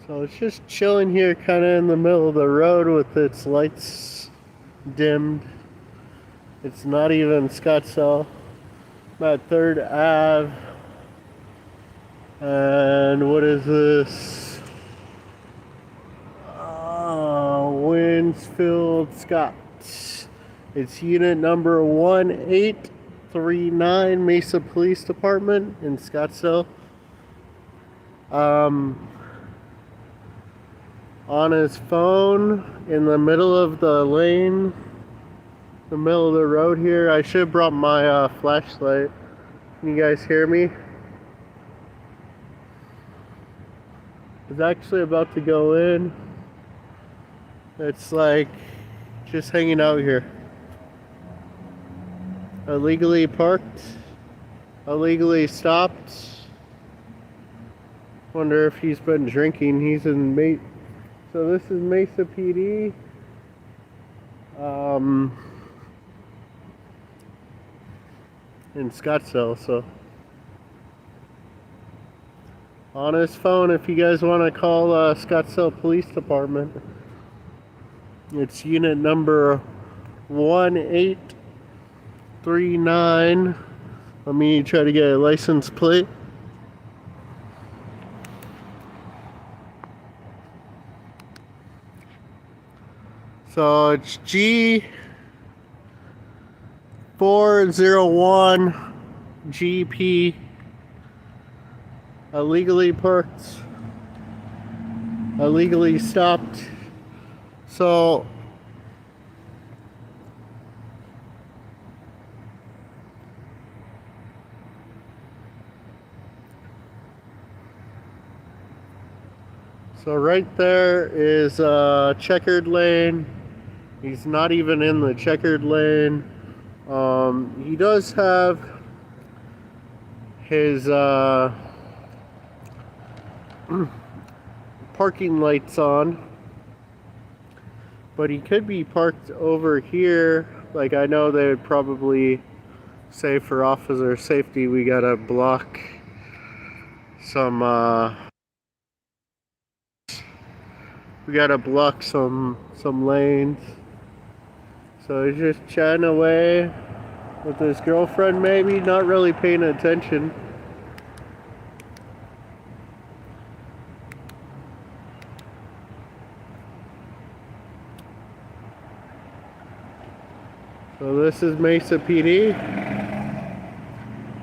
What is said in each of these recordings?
So it's just chilling here, kind of in the middle of the road with its lights dimmed. It's not even Scottsdale. I'm at 3rd Ave. And what is this? Winsfield Scott. It's unit number 1839 Mesa Police Department in Scottsdale. On his phone in the middle of the lane, the middle of the road here. I should have brought my flashlight. Can you guys hear me? It's actually about to go in. It's like just hanging out here. Illegally parked, illegally stopped. Wonder if he's been drinking. He's in So this is Mesa PD. In Scottsdale. So on his phone, if you guys want to call Scottsdale Police Department, it's unit number 1839. Let me try to get a license plate. So it's G401 GP. Illegally parked, illegally stopped. So right there is a checkered lane. He's not even in the checkered lane. He does have his parking lights on, but he could be parked over here. Like, I know they would probably say for officer safety we gotta block some lanes. So he's just chatting away with his girlfriend, maybe, not really paying attention. So this is Mesa PD. I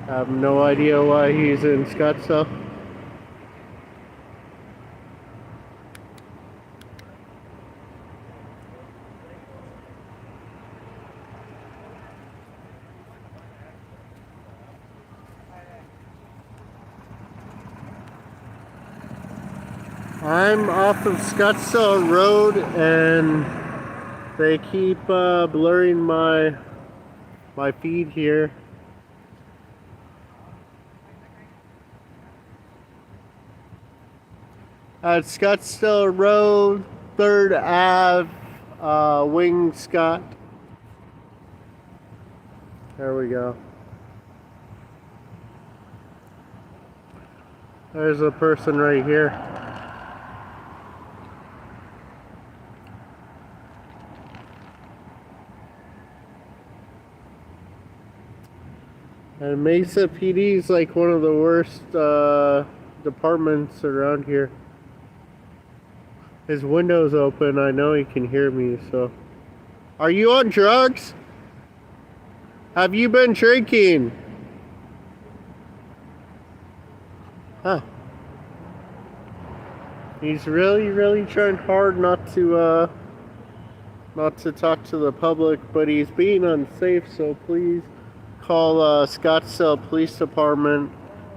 have no idea why he's in Scottsdale. I'm off of Scottsdale Road and they keep blurring my feed here. At Scottsdale Road, 3rd Ave, Wing Scott. There we go. There's a person right here. And Mesa PD is like one of the worst departments around here. His window's open. I know he can hear me, so. Are you on drugs? Have you been drinking? Huh. He's really trying hard not to talk to the public, but he's being unsafe, so please call Scottsdale Police Department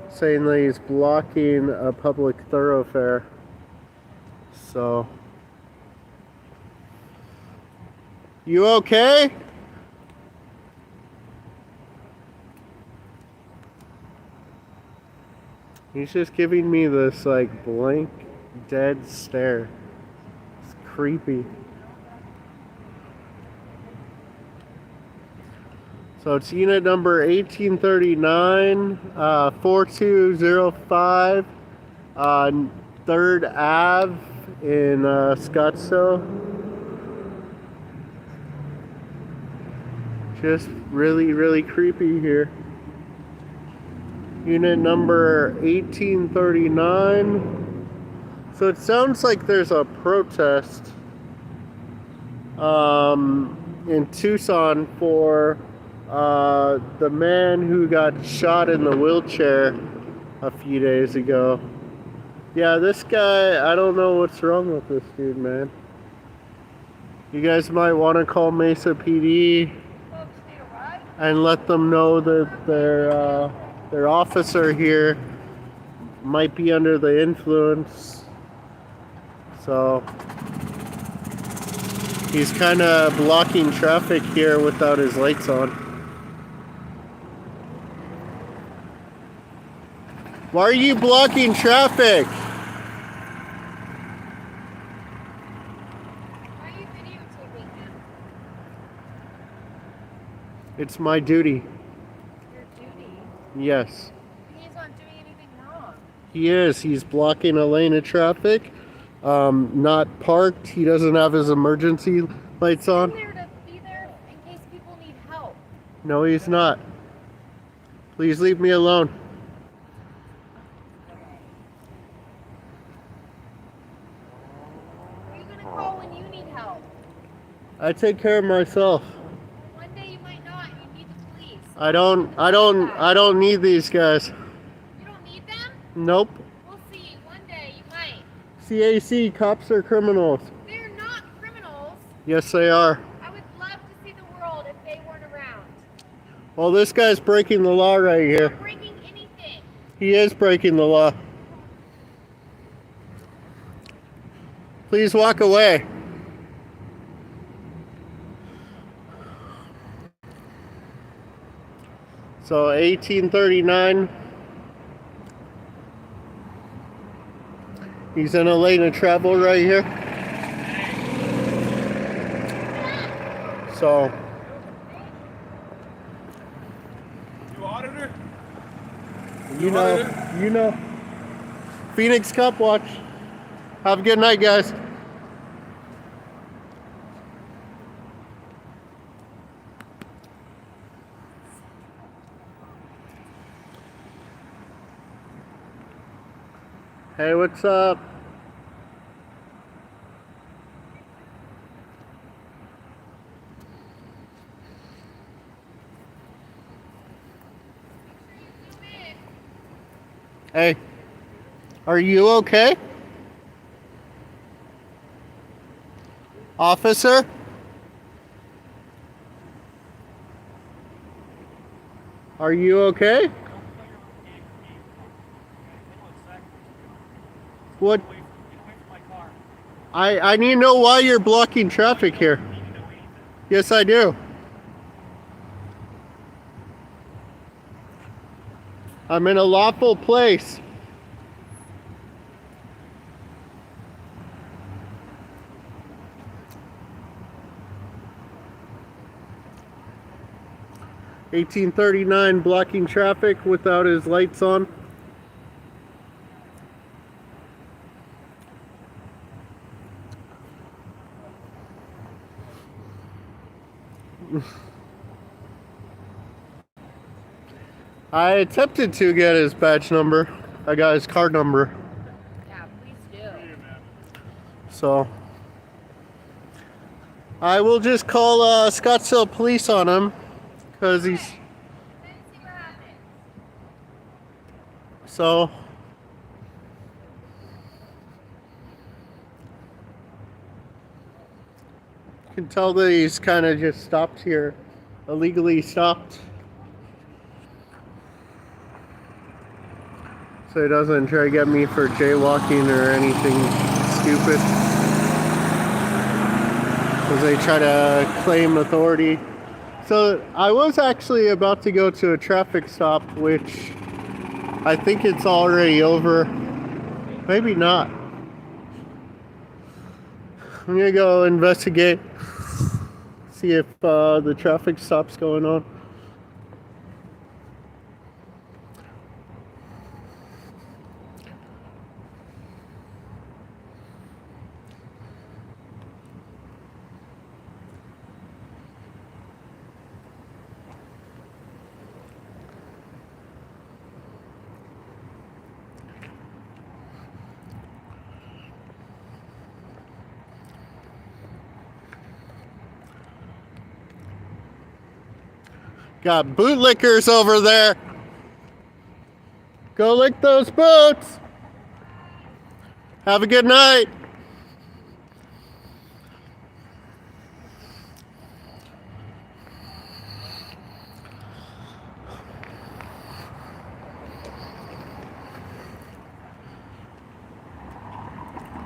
saying that he's blocking a public thoroughfare. So, you okay? He's just giving me this like blank, dead stare. It's creepy. So it's unit number 1839, 4205, 3rd Ave in Scottsdale. Just really, really creepy here. Unit number 1839. So it sounds like there's a protest in Tucson for the man who got shot in the wheelchair a few days ago. Yeah, this guy, I don't know what's wrong with this dude, man. You guys might want to call Mesa PD and let them know that their officer here might be under the influence. So he's kind of blocking traffic here without his lights on. Why are you blocking traffic? Why are you videotaping him? It's my duty. Your duty? Yes. He's not doing anything wrong. He is. He's blocking a lane of traffic. Not parked. He doesn't have his emergency lights on. He's there to be there in case people need help. No, he's not. Please leave me alone. Who are you gonna call when you need help? I take care of myself. One day you might not. You need the police. I don't need these guys. You don't need them? Nope. We'll see. One day you might. CAC, cops are criminals. They're not criminals. Yes, they are. I would love to see the world if they weren't around. Well, this guy's breaking the law right They're here. not breaking anything. He is breaking the law. Please walk away. So 1839. He's in a lane of travel right here. So You auditor? you know. Phoenix Cup watch. Have a good night, guys. Hey, what's up? Hey, are you okay? Officer? Are you okay? What? I need to know why you're blocking traffic here. Yes, I do. I'm in a lawful place. (1839) blocking traffic without his lights on. I attempted to get his badge number. I got his card number. Yeah, please do. So I will just call Scottsdale police on him because he's Then see what happens. so. You can tell that he's kind of just stopped here, illegally stopped. So he doesn't try to get me for jaywalking or anything stupid. Because they try to claim authority. So I was actually about to go to a traffic stop, which I think it's already over. Maybe not. I'm gonna go investigate, see if the traffic stop's going on. Got bootlickers over there. Go lick those boots. Have a good night.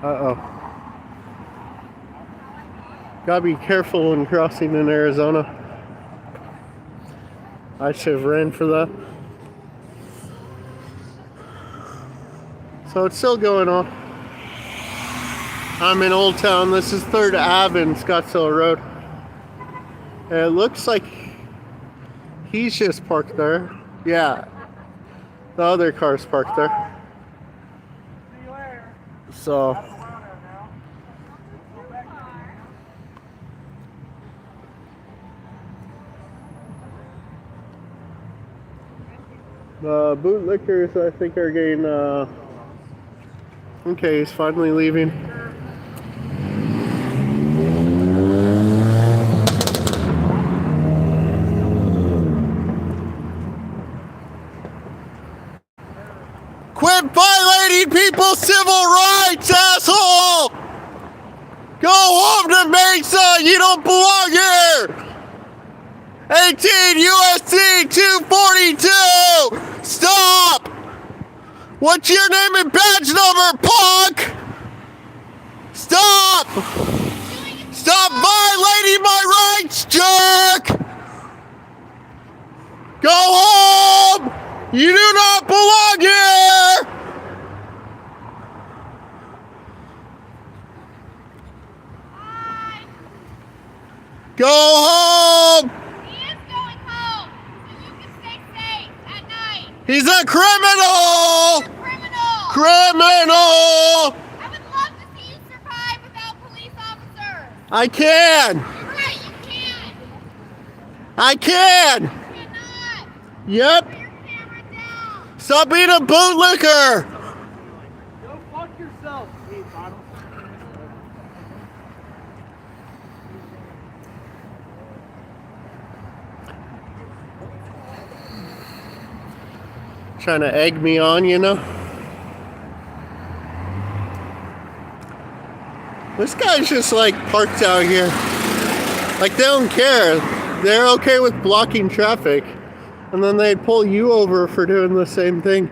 Uh-oh. Gotta be careful when crossing in Arizona. I should have ran for that. So it's still going on. I'm in Old Town. This is 3rd Ave in Scottsdale Road. And it looks like he's just parked there. Yeah. The other car's parked there. So the bootlickers, I think, are getting okay, he's finally leaving. Quit violating people's civil rights, asshole! Go home to Mesa! You don't belong here! 18 USC 242! Stop! What's your name and badge number, punk? Stop! Stop violating my rights, jerk! Go home! You do not belong here! Bye. Go home! He is going home, so you can stay safe at night. He's a criminal! Criminal. Criminal! I would love to see you survive without police officers. I can! You're right, you can. I can! You cannot. Yep! Put your camera down. Stop being a bootlicker! Go fuck yourself, Steve Bottle. Trying to egg me on, you know? This guy's just like parked out here. Like they don't care. They're okay with blocking traffic. And then they pull you over for doing the same thing.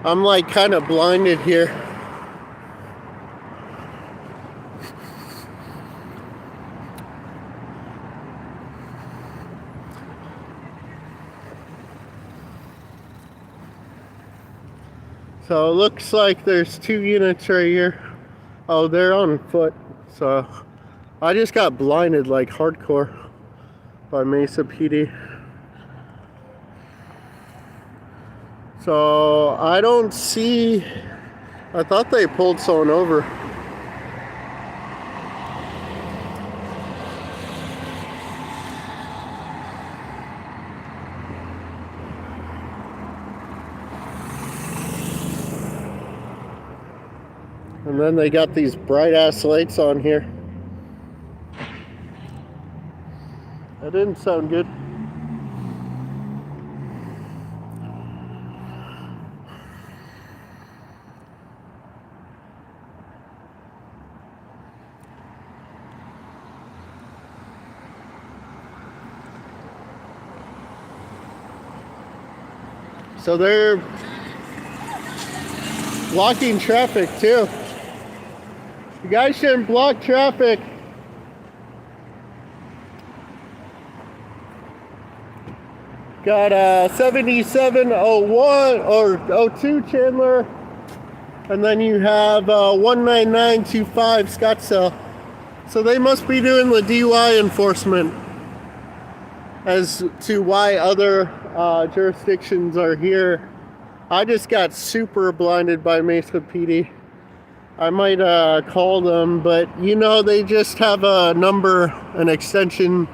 I'm like kind of blinded here. So it looks like there's 2 units right here. Oh, they're on foot. So I just got blinded like hardcore by Mesa PD. So I don't see, I thought they pulled someone over. And then they got these bright ass lights on here. That didn't sound good. So they're blocking traffic too. You guys shouldn't block traffic. Got 7701 or 02 Chandler, and then you have 19925 Scottsdale. So they must be doing the DUI enforcement as to why other jurisdictions are here. I just got super blinded by Mesa PD. I might call them, but you know, they just have a number, an extension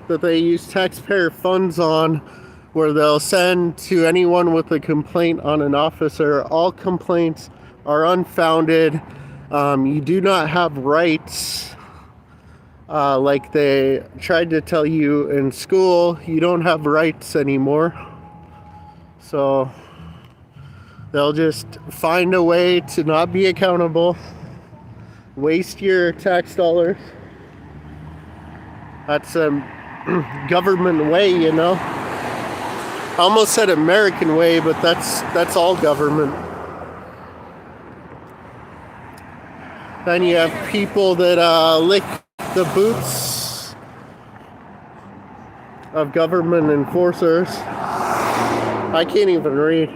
that they use taxpayer funds on, where they'll send to anyone with a complaint on an officer. All complaints are unfounded. You do not have rights like they tried to tell you in school, you don't have rights anymore. So they'll just find a way to not be accountable, waste your tax dollars. That's a government way, you know. I almost said American way, but that's all government. Then you have people that lick the boots of government enforcers. I can't even read.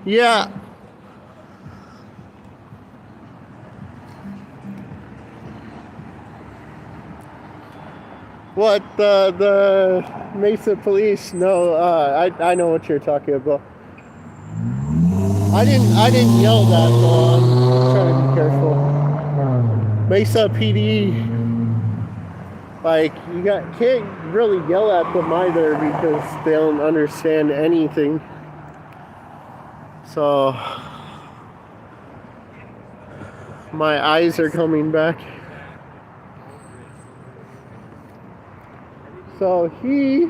Yeah. What, the Mesa Police? No, I know what you're talking about. I didn't yell that though. I'm trying to be careful. Mesa PD, like can't really yell at them either because they don't understand anything. So my eyes are coming back. So he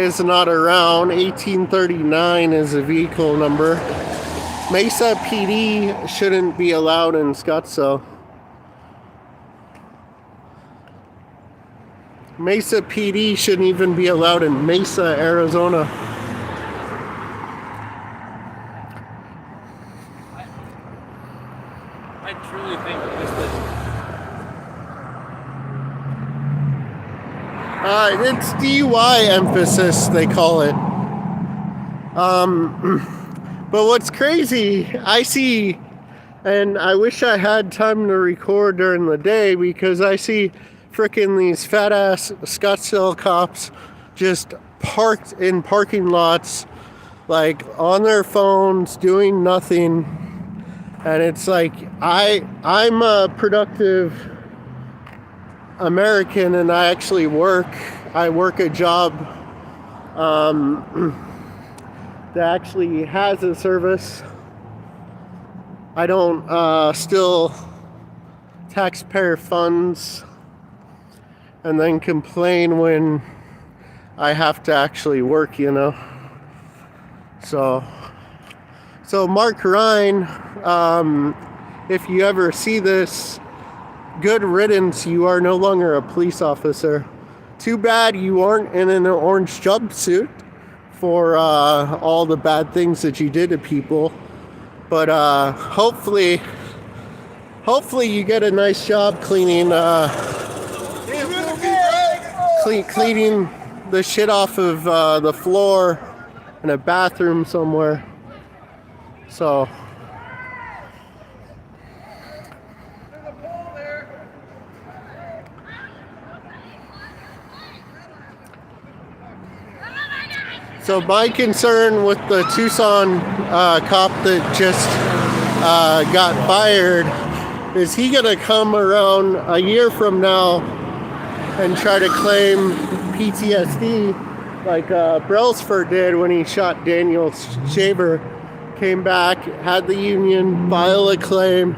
is not around. 1839 is a vehicle number. Mesa PD shouldn't be allowed in Scottsdale. Mesa PD shouldn't even be allowed in Mesa, Arizona. I truly think this is. It's DUI emphasis, they call it. But what's crazy, I see, and I wish I had time to record during the day because I see frickin' these fat ass Scottsdale cops just parked in parking lots, like on their phones, doing nothing. And it's like, I'm a productive American and I actually work. I work a job that actually has a service. I don't steal taxpayer funds and then complain when I have to actually work, you know. So Mark Ryan, if you ever see this, good riddance, you are no longer a police officer. Too bad you aren't in an orange jumpsuit for all the bad things that you did to people. But hopefully you get a nice job cleaning cleaning the shit off of the floor in a bathroom somewhere. So my concern with the Tucson cop that just got fired is he gonna come around a year from now and try to claim PTSD like Brailsford did when he shot Daniel Shaver. Came back, had the union file a claim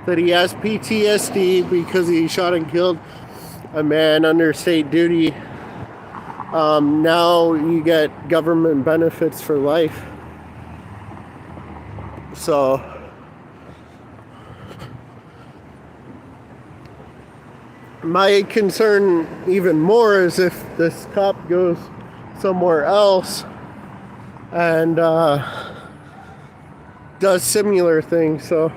that he has PTSD because he shot and killed a man under state duty. Now you get government benefits for life. So my concern even more is if this cop goes somewhere else and does similar things. So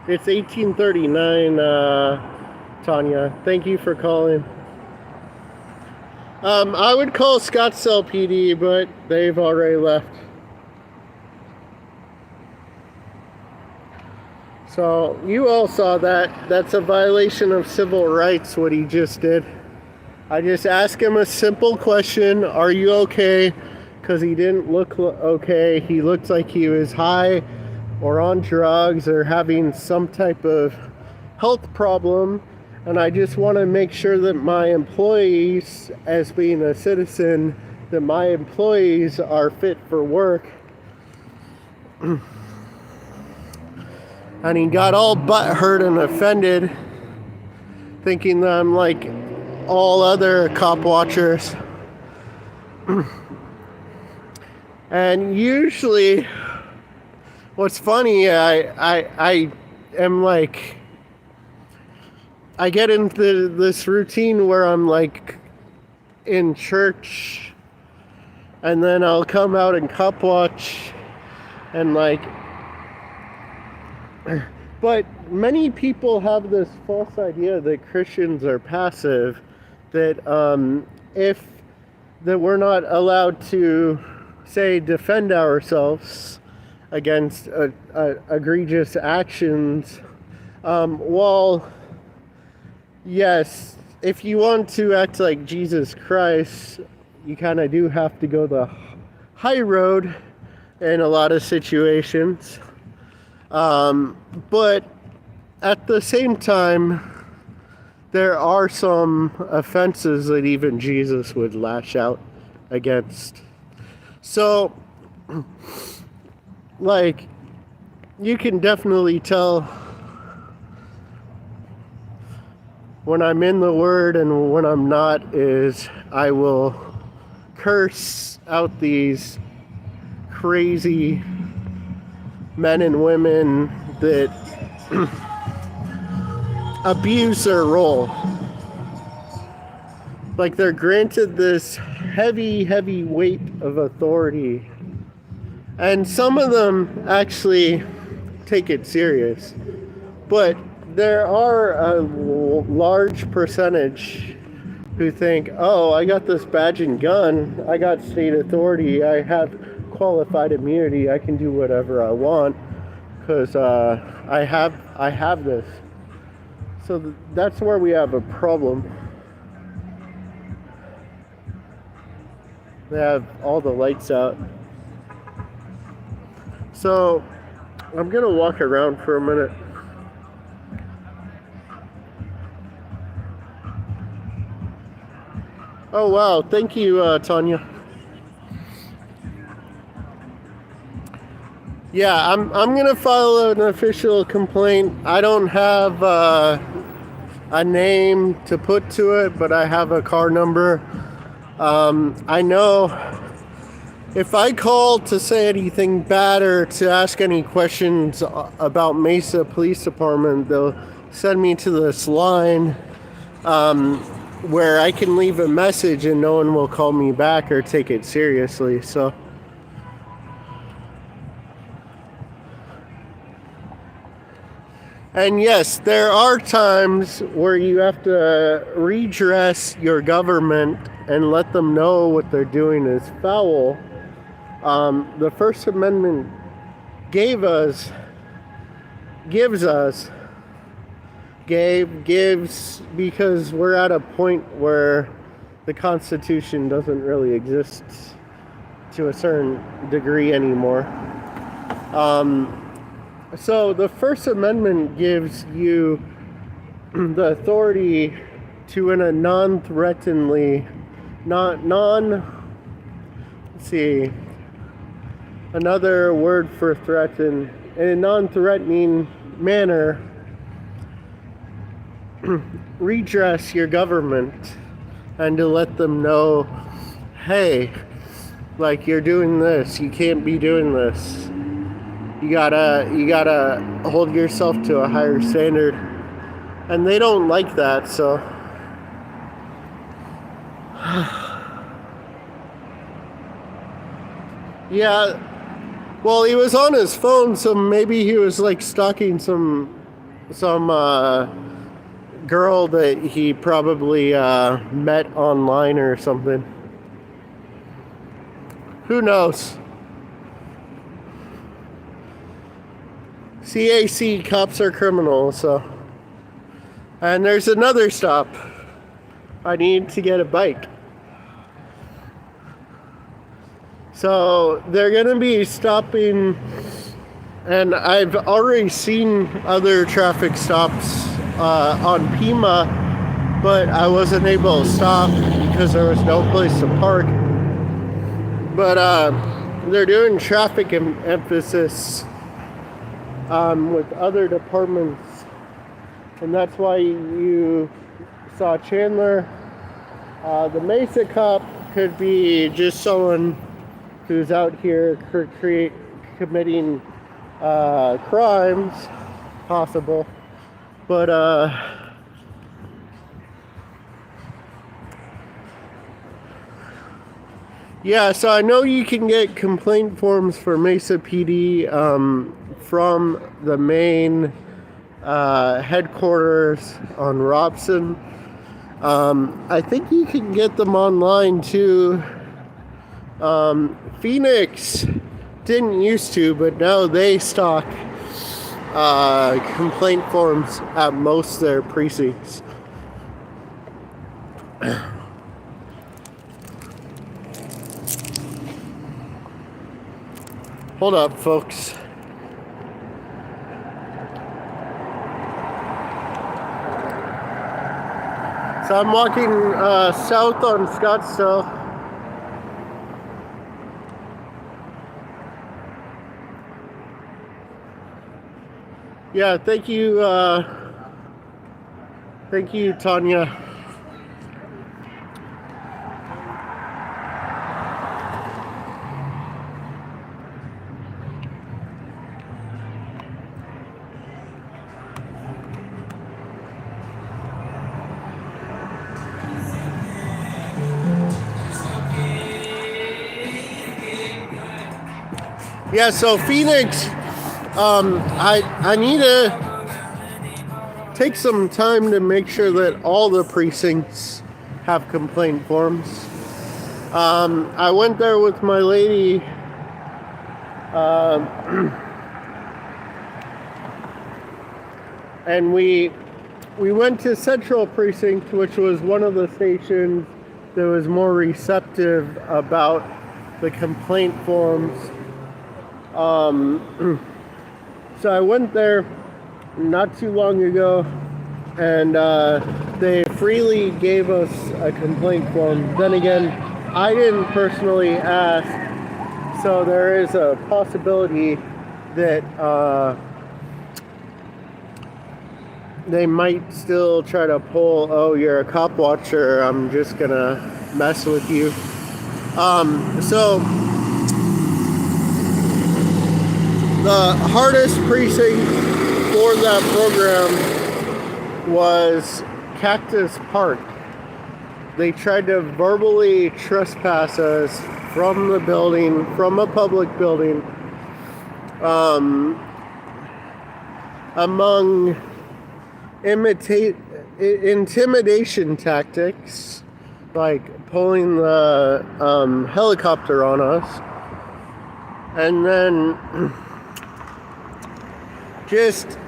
it's 1839, Tanya. Thank you for calling. I would call Scottsdale PD, but they've already left. So you all saw that. That's a violation of civil rights, what he just did. I just asked him a simple question. Are you okay? Because he didn't look okay. He looked like he was high or on drugs or having some type of health problem. And I just want to make sure that my employees, as being a citizen, that my employees are fit for work. And he got all butthurt and offended, thinking that I'm like all other cop watchers. And usually, what's funny, I am like, I get into this routine where I'm like in church, and then I'll come out and cop watch, and like, but many people have this false idea that Christians are passive, that that we're not allowed to, say, defend ourselves against egregious actions. Well, yes, if you want to act like Jesus Christ, you kind of do have to go the high road in a lot of situations. But at the same time, there are some offenses that even Jesus would lash out against. So, like, you can definitely tell when I'm in the Word and when I'm not, is I will curse out these crazy men and women that abuse their role. Like, they're granted this heavy weight of authority, and some of them actually take it serious, but there are a large percentage who think, oh, I got this badge and gun, I got state authority, I have qualified immunity, I can do whatever I want because I have this. So that's where we have a problem. They have all the lights out. So I'm gonna walk around for a minute. Oh wow, thank you, Tanya. Yeah, I'm gonna file an official complaint. I don't have a name to put to it, but I have a car number. I know if I call to say anything bad or to ask any questions about Mesa Police Department, they'll send me to this line where I can leave a message and no one will call me back or take it seriously. So and yes, there are times where you have to redress your government and let them know what they're doing is foul. The First Amendment gives because we're at a point where the Constitution doesn't really exist to a certain degree anymore. So the First Amendment gives you the authority to, in a non-threateningly, let's see, another word for threaten, in a non-threatening manner, redress your government and to let them know, hey, like, you're doing this, you can't be doing this. You gotta hold yourself to a higher standard. And they don't like that, so. Yeah, well, he was on his phone, so maybe he was like stalking some girl that he probably met online or something. Who knows? CAC, cops are criminals, so. And there's another stop. I need to get a bike. So they're gonna be stopping, and I've already seen other traffic stops on Pima, but I wasn't able to stop because there was no place to park. But they're doing traffic emphasis with other departments, and that's why you saw Chandler. The Mesa cop could be just someone who's out here committing crimes, possible, but yeah, so I know you can get complaint forms for Mesa PD from the main headquarters on Robson. I think you can get them online too. Phoenix didn't used to, but now they stock complaint forms at most of their precincts. Hold up, folks. So I'm walking south on Scottsdale. Yeah, thank you, Tanya. Yeah, so Phoenix, I need to take some time to make sure that all the precincts have complaint forms. I went there with my lady, and we went to Central Precinct, which was one of the stations that was more receptive about the complaint forms. So I went there not too long ago, and they freely gave us a complaint form. Then again, I didn't personally ask, so there is a possibility that they might still try to pull, oh, you're a cop watcher, I'm just gonna mess with you. So the hardest precinct for that program was Cactus Park. They tried to verbally trespass us from the building, from a public building, among intimidation tactics, like pulling the helicopter on us, and then just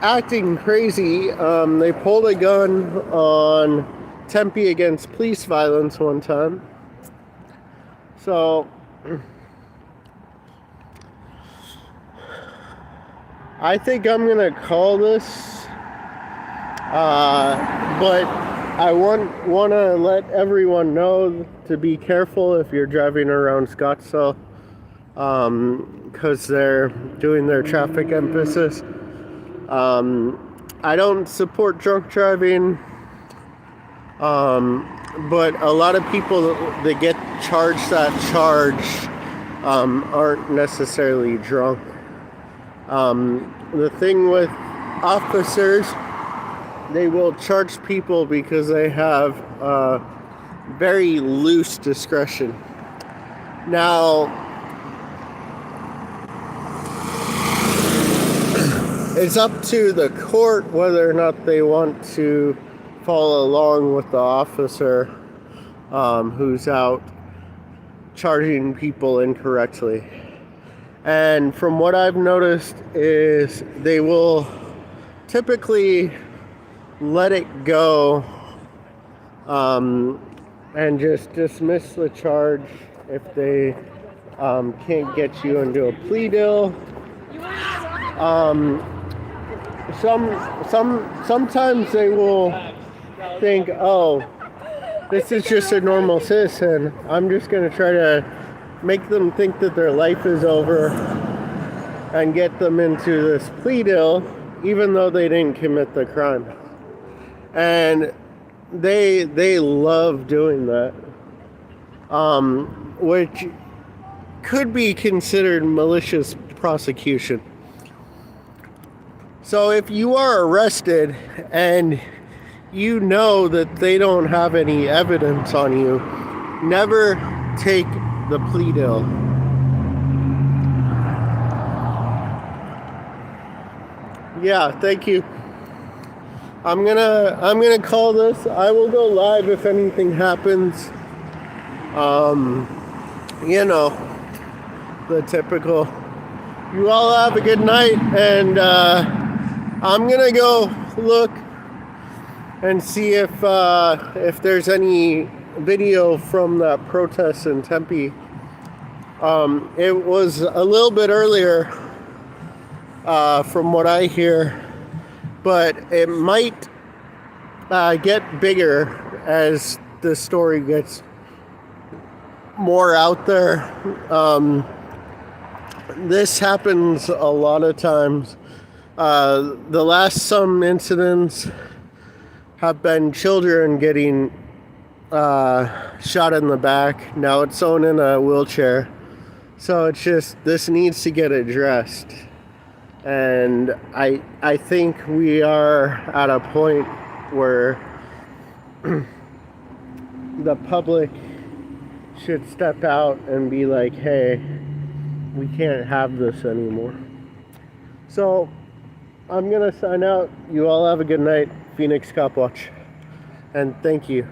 acting crazy. They pulled a gun on Tempe against police violence one time. So I think I'm gonna call this, but I want to let everyone know to be careful if you're driving around Scottsdale, because they're doing their traffic emphasis. I don't support drunk driving, but a lot of people that get charged that charge aren't necessarily drunk. The thing with officers, they will charge people because they have very loose discretion. Now, it's up to the court whether or not they want to follow along with the officer who's out charging people incorrectly. And from what I've noticed is they will typically let it go and just dismiss the charge if they can't get you into a plea deal. Sometimes they will think, oh, this is just a normal citizen, I'm just going to try to make them think that their life is over and get them into this plea deal, even though they didn't commit the crime. And they love doing that, which could be considered malicious prosecution. So if you are arrested and you know that they don't have any evidence on you, never take the plea deal. Yeah, thank you. I'm gonna call this. I will go live if anything happens. You know, the typical. You all have a good night, and I'm gonna go look and see if there's any video from that protest in Tempe. It was a little bit earlier, from what I hear, but it might get bigger as the story gets more out there. This happens a lot of times. The last some incidents have been children getting shot in the back. Now it's someone in a wheelchair. So it's just, this needs to get addressed. And I think we are at a point where the public should step out and be like, hey, we can't have this anymore. So I'm gonna sign out. You all have a good night. Phoenix Cop Watch. And thank you.